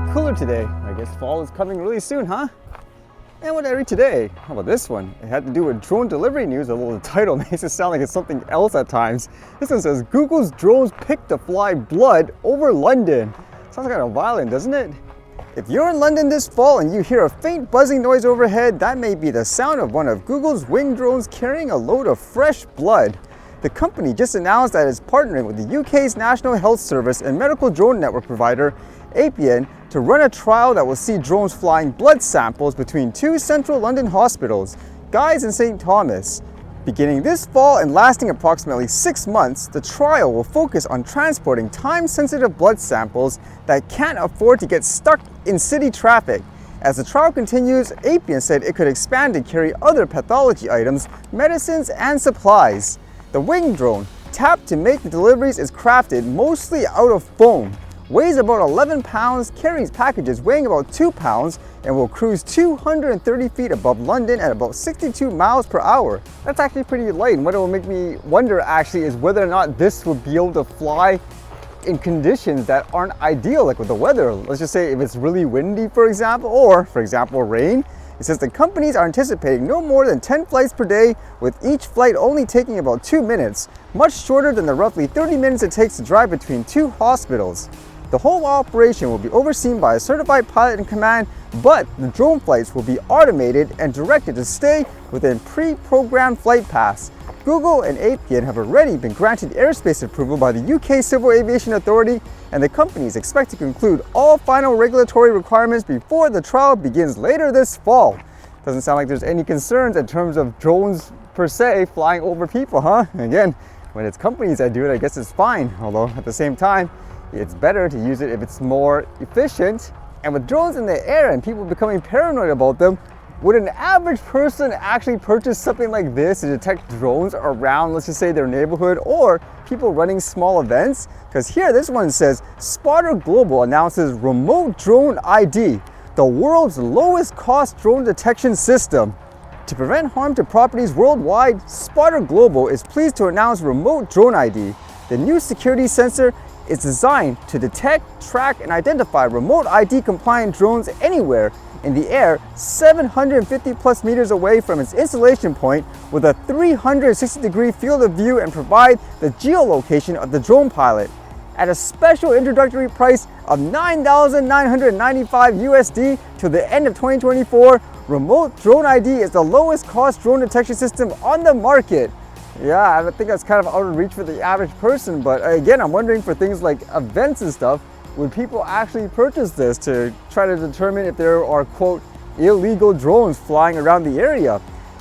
lot cooler today. I guess fall is coming really soon, huh? And what did I read today? How about this one? It had to do with drone delivery news, although the title makes it sound like it's something else at times. This one says, Google's drones picked to fly blood over London. Sounds kind of violent, doesn't it? If you're in London this fall and you hear a faint buzzing noise overhead, that may be the sound of one of Google's winged drones carrying a load of fresh blood. The company just announced that it's partnering with the UK's National Health Service and medical drone network provider, Appian, to run a trial that will see drones flying blood samples between two central London hospitals, Guy's and St. Thomas. Beginning this fall and lasting approximately 6 months, the trial will focus on transporting time-sensitive blood samples that can't afford to get stuck in city traffic. As the trial continues, Appian said it could expand to carry other pathology items, medicines, and supplies. The winged drone, tapped to make the deliveries, is crafted mostly out of foam, weighs about 11 pounds, carries packages weighing about 2 pounds, and will cruise 230 feet above London at about 62 miles per hour. That's actually pretty light, and what it will make me wonder actually is whether or not this will be able to fly in conditions that aren't ideal, like with the weather. Let's just say if it's really windy, for example, or for example, rain. It says the companies are anticipating no more than 10 flights per day, with each flight only taking about 2 minutes, much shorter than the roughly 30 minutes it takes to drive between two hospitals. The whole operation will be overseen by a certified pilot in command, but the drone flights will be automated and directed to stay within pre-programmed flight paths. Google and Appian have already been granted airspace approval by the UK Civil Aviation Authority, and the companies expect to conclude all final regulatory requirements before the trial begins later this fall. Doesn't sound like there's any concerns in terms of drones per se flying over people, huh? Again, when it's companies that do it, I guess it's fine, although at the same time, it's better to use it if it's more efficient. And with drones in the air and people becoming paranoid about them, would an average person actually purchase something like this to detect drones around, let's just say, their neighborhood or people running small events? Because here, this one says, Spotter Global announces Remote Drone ID, the world's lowest cost drone detection system. To prevent harm to properties worldwide, Spotter Global is pleased to announce Remote Drone ID. The new security sensor is designed to detect, track, and identify remote ID compliant drones anywhere in the air 750 plus meters away from its installation point, with a 360-degree field of view, and provide the geolocation of the drone pilot. At a special introductory price of $9,995 USD to the end of 2024, Remote Drone ID is the lowest cost drone detection system on the market. Yeah, I think that's kind of out of reach for the average person, but again, I'm wondering for things like events and stuff, would people actually purchase this to try to determine if there are, quote, illegal drones flying around the area?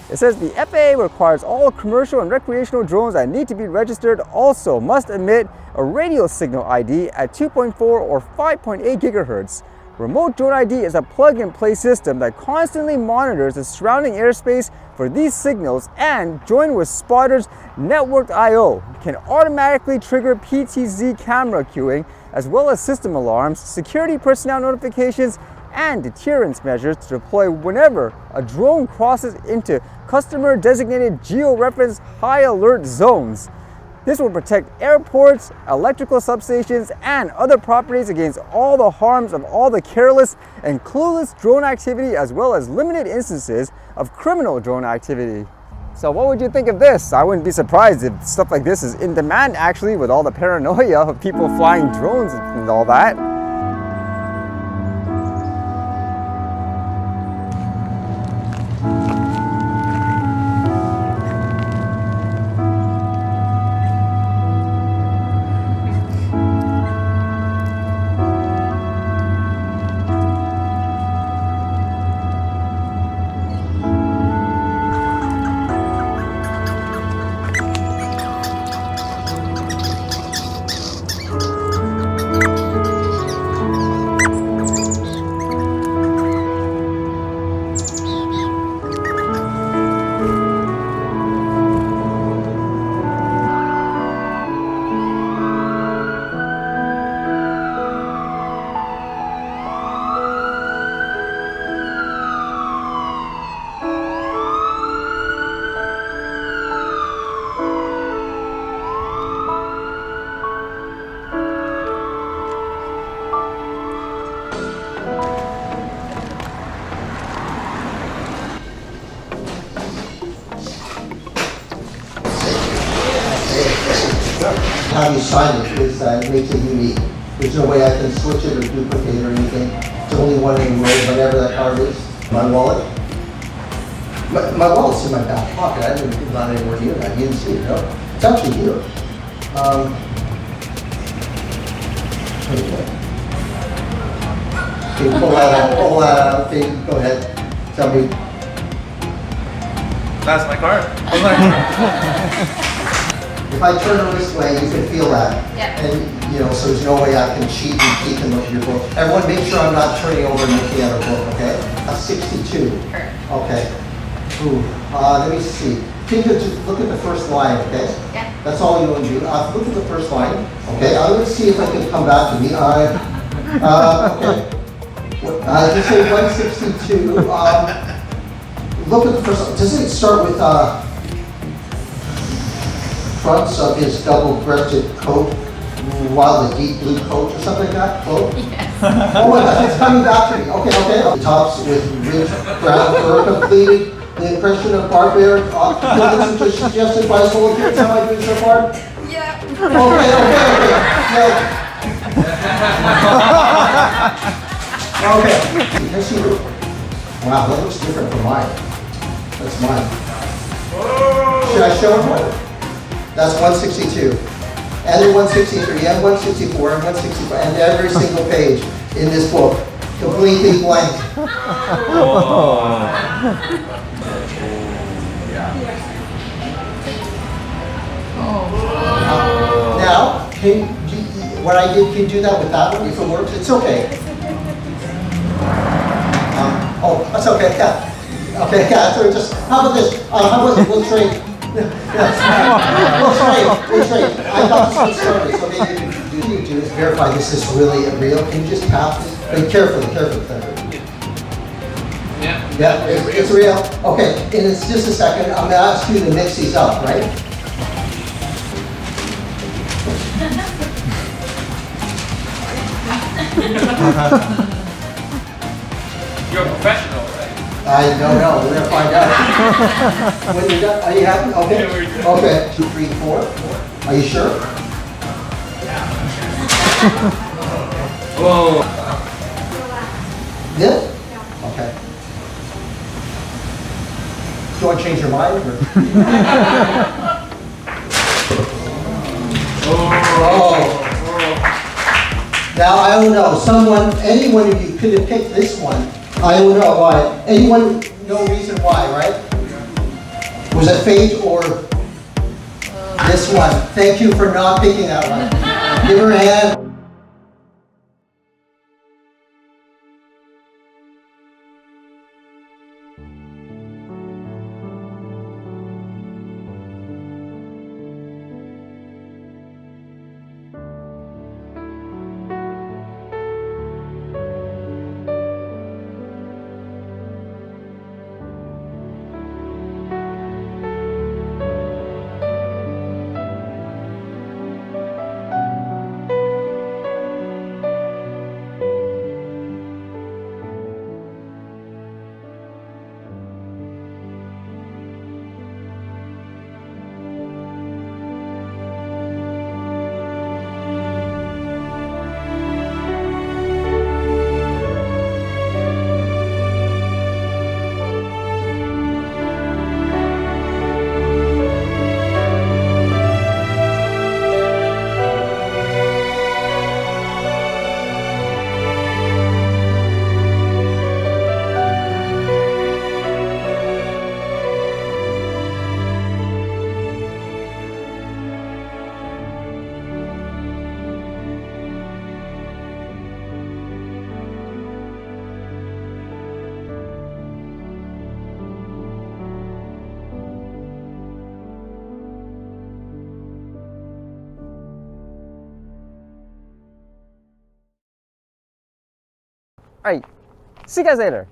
It says the FAA requires all commercial and recreational drones that need to be registered also must emit a radio signal ID at 2.4 or 5.8 gigahertz. Remote Drone ID is a plug-and-play system that constantly monitors the surrounding airspace for these signals, and, joined with Spotter's networked I/O, can automatically trigger PTZ camera queuing, as well as system alarms, security personnel notifications, and deterrence measures to deploy whenever a drone crosses into customer-designated geo-referenced high-alert zones. This will protect airports, electrical substations, and other properties against all the harms of all the careless and clueless drone activity, as well as limited instances of criminal drone activity. So what would you think of this? I wouldn't be surprised if stuff like this is in demand, actually, with all the paranoia of people flying drones and all that. How you sign it is it makes it unique. There's no way I can switch it or duplicate it or anything. It's only one in the world, whatever that card is. My wallet. My wallet's in my back pocket. I didn't think about it anywhere near that. You didn't see it, no? It's actually here. Anyway. Okay, pull that out, pull that out. Okay, go ahead. Tell me. That's my card. If I turn it this way, you can feel that. Yeah. And, you know, so there's no way I can cheat and peek and look at your book. Everyone make sure I'm not turning over and looking at a book, okay? That's 62. Correct. Okay. Ooh, let me see. Take a, just look at the first line, okay? Yeah. That's all you want to do. Look at the first line. Okay, I'm going to see if I can come back to me. Okay. Just say 162. Look at the first line. Doesn't it start with fronts of his double-breasted coat, while the deep blue coat or something like that? Coat? Yes. Oh my God, it's coming back to me. Okay, okay. The tops with rich brown fur completed. The impression of barbaric optimism just suggested by his whole appearance. How am I doing so far? Yeah. Okay. Okay. Yes, you do. Wow, that looks different from mine. That's mine. Should I show him one? That's 162. And then 163, and 164, and 165, and every single page in this book, completely blank. Now, what I did, can you do that with that one if it works? It's okay. Oh, that's okay, yeah. Okay, yeah, so just, how about this? How about we'll trade? We'll trade. I got this one started, so maybe you can do is verify this is really real. Can you just tap this? But carefully. Yeah, it's real. Okay, and it's just a second. I'm going to ask you to mix these up, right? You're a professional, right? I don't know. We're going to find out. When you're done, are you happy? Okay. Okay. 2, 3, 4. Are you sure? Whoa. This? Okay. Do you want to change your mind? Or? Oh. Now I don't know. Any one of you could have picked this one. I don't know why. Anyone? No reason why, right? Was it fate or this one? Thank you for not picking that one. Give her a hand. All right, see you guys later.